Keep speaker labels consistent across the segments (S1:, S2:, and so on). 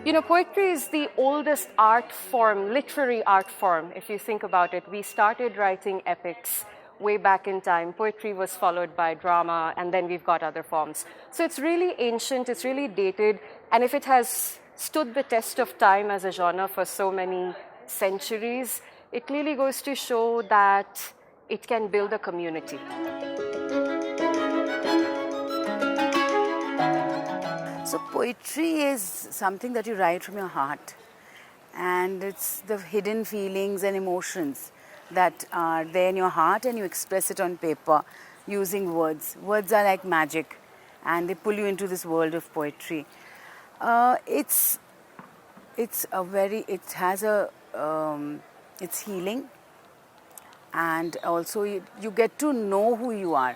S1: Poetry is the oldest art form, literary art form, if you think about it. We started writing epics way back in time. Poetry was followed by drama, and then we've got other forms. So it's really ancient, it's really dated, and if it has stood the test of time as a genre for so many centuries, it clearly goes to show that it can build a community.
S2: So poetry is something that you write from your heart, and it's the hidden feelings and emotions that are there in your heart, and you express it on paper using words. Words are like magic, and they pull you into this world of poetry. It's healing, and also you get to know who you are.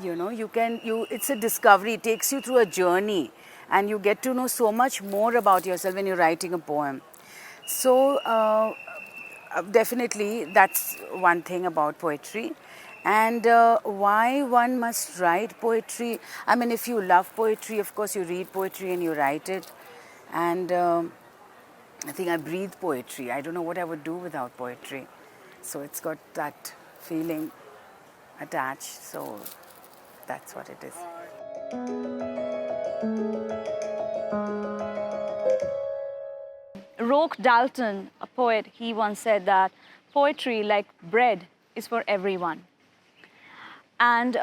S2: It's a discovery. It takes you through a journey, and you get to know so much more about yourself when you're writing a poem. So definitely that's one thing about poetry. And why one must write poetry, I mean, if you love poetry, of course you read poetry and you write it. And I think I breathe poetry. I don't know what I would do without poetry. So it's got that feeling attached. So that's what it is.
S3: Roque Dalton, a poet, he once said that poetry, like bread, is for everyone. And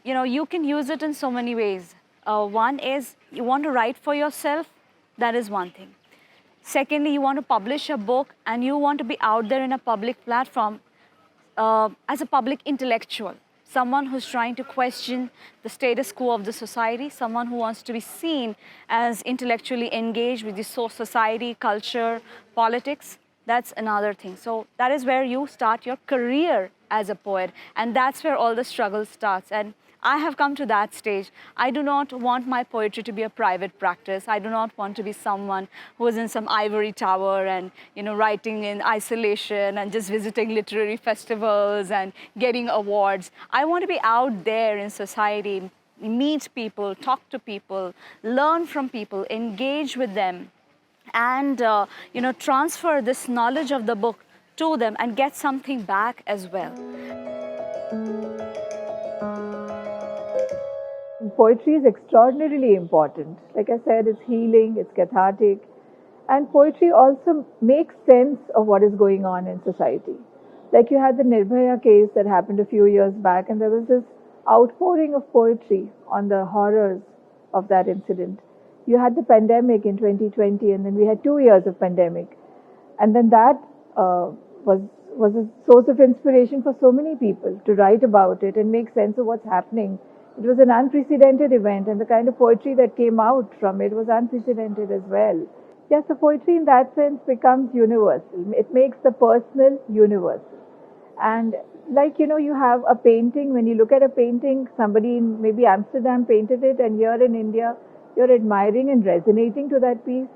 S3: you can use it in so many ways. One is you want to write for yourself, that is one thing. Secondly, you want to publish a book and you want to be out there in a public platform as a public intellectual, someone who's trying to question the status quo of the society, someone who wants to be seen as intellectually engaged with the society, culture, politics. That's another thing. So that is where you start your career as a poet, and that's where all the struggle starts. And I have come to that stage. I do not want my poetry to be a private practice. I do not want to be someone who is in some ivory tower and writing in isolation and just visiting literary festivals and getting awards. I want to be out there in society, meet people, talk to people, learn from people, engage with them, and transfer this knowledge of the book to them and get something back as well.
S4: Poetry is extraordinarily important. Like I said, it's healing, it's cathartic, and poetry also makes sense of what is going on in society. Like you had the Nirbhaya case that happened a few years back, and there was this outpouring of poetry on the horrors of that incident. You had the pandemic in 2020, and then we had 2 years of pandemic, and then that was a source of inspiration for so many people to write about it and make sense of what's happening. It was an unprecedented event, and the kind of poetry that came out from it was unprecedented as well. Yes, the poetry in that sense becomes universal. It makes the personal universal. And you have a painting. When you look at a painting, somebody in maybe Amsterdam painted it, and here in India, you're admiring and resonating to that piece.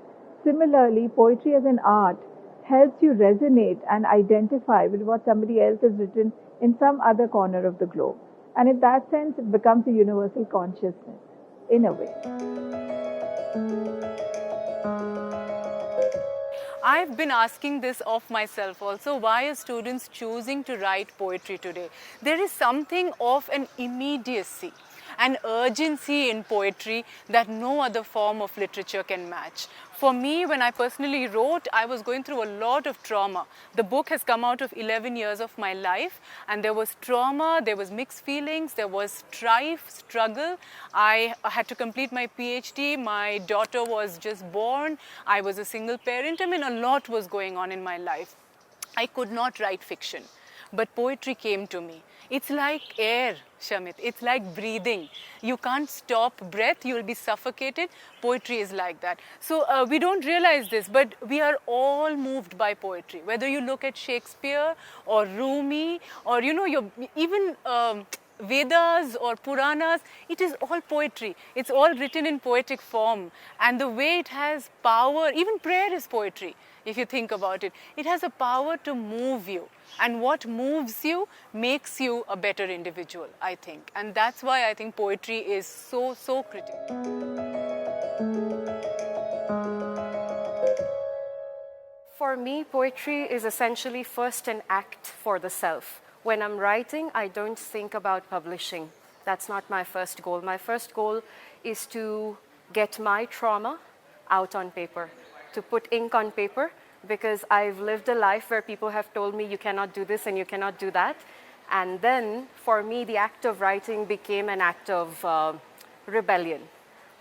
S4: Similarly, poetry as an art helps you resonate and identify with what somebody else has written in some other corner of the globe. And in that sense, it becomes a universal consciousness, in a way.
S5: I've been asking this of myself also. Why are students choosing to write poetry today? There is something of an immediacy, an urgency in poetry that no other form of literature can match. For me, when I personally wrote, I was going through a lot of trauma. The book has come out of 11 years of my life, and there was trauma, there was mixed feelings, there was strife, struggle. I had to complete my PhD, my daughter was just born, I was a single parent. I mean, a lot was going on in my life. I could not write fiction, but poetry came to me. It's like air, Shamit. It's like breathing. You can't stop breath, you'll be suffocated. Poetry is like that. So we don't realize this, but we are all moved by poetry. Whether you look at Shakespeare or Rumi or, even Vedas or Puranas, it is all poetry. It's all written in poetic form. And the way it has power, even prayer is poetry. If you think about it, it has a power to move you. And what moves you makes you a better individual, I think. And that's why I think poetry is so, so critical.
S1: For me, poetry is essentially first an act for the self. When I'm writing, I don't think about publishing. That's not my first goal. My first goal is to get my trauma out on paper, to put ink on paper, because I've lived a life where people have told me you cannot do this and you cannot do that. And then for me, the act of writing became an act of rebellion,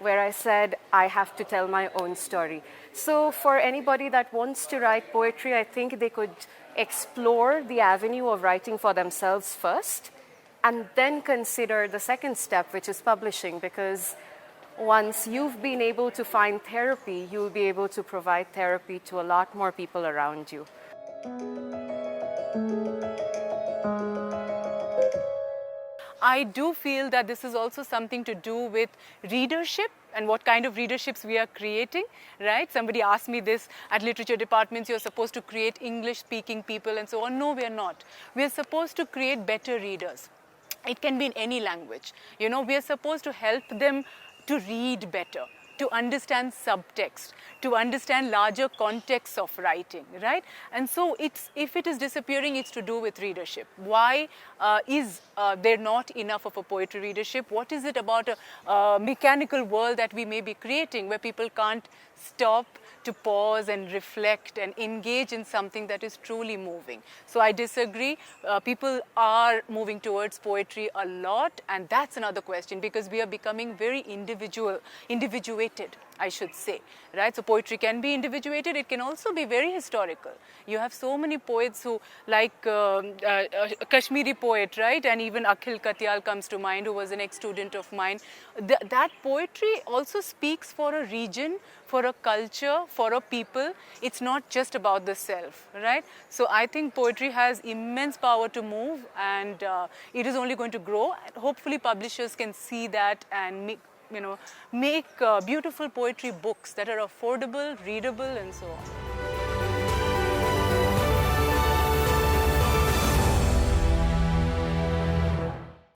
S1: where I said, I have to tell my own story. So for anybody that wants to write poetry, I think they could explore the avenue of writing for themselves first, and then consider the second step, which is publishing, because once you've been able to find therapy, you'll be able to provide therapy to a lot more people around you.
S5: I do feel that this is also something to do with readership and what kind of readerships we are creating, right? Somebody asked me this at literature departments, you're supposed to create English-speaking people and so on. No, we're not. We're supposed to create better readers. It can be in any language. You know, we're supposed to help them to read better, to understand subtext, to understand larger contexts of writing, right? And so if it is disappearing, it's to do with readership. Why is there not enough of a poetry readership? What is it about a mechanical world that we may be creating where people can't stop to pause and reflect and engage in something that is truly moving? So I disagree. People are moving towards poetry a lot, and that's another question, because we are becoming very individuated, I should say, right? So poetry can be individuated, it can also be very historical. You have so many poets who, like Kashmiri poet, right? And even Akhil Katyal comes to mind, who was an ex-student of mine. That poetry also speaks for a region, for a culture, for a people. It's not just about the self, right? So I think poetry has immense power to move, and it is only going to grow. Hopefully publishers can see that and make beautiful poetry books that are affordable, readable, and so on.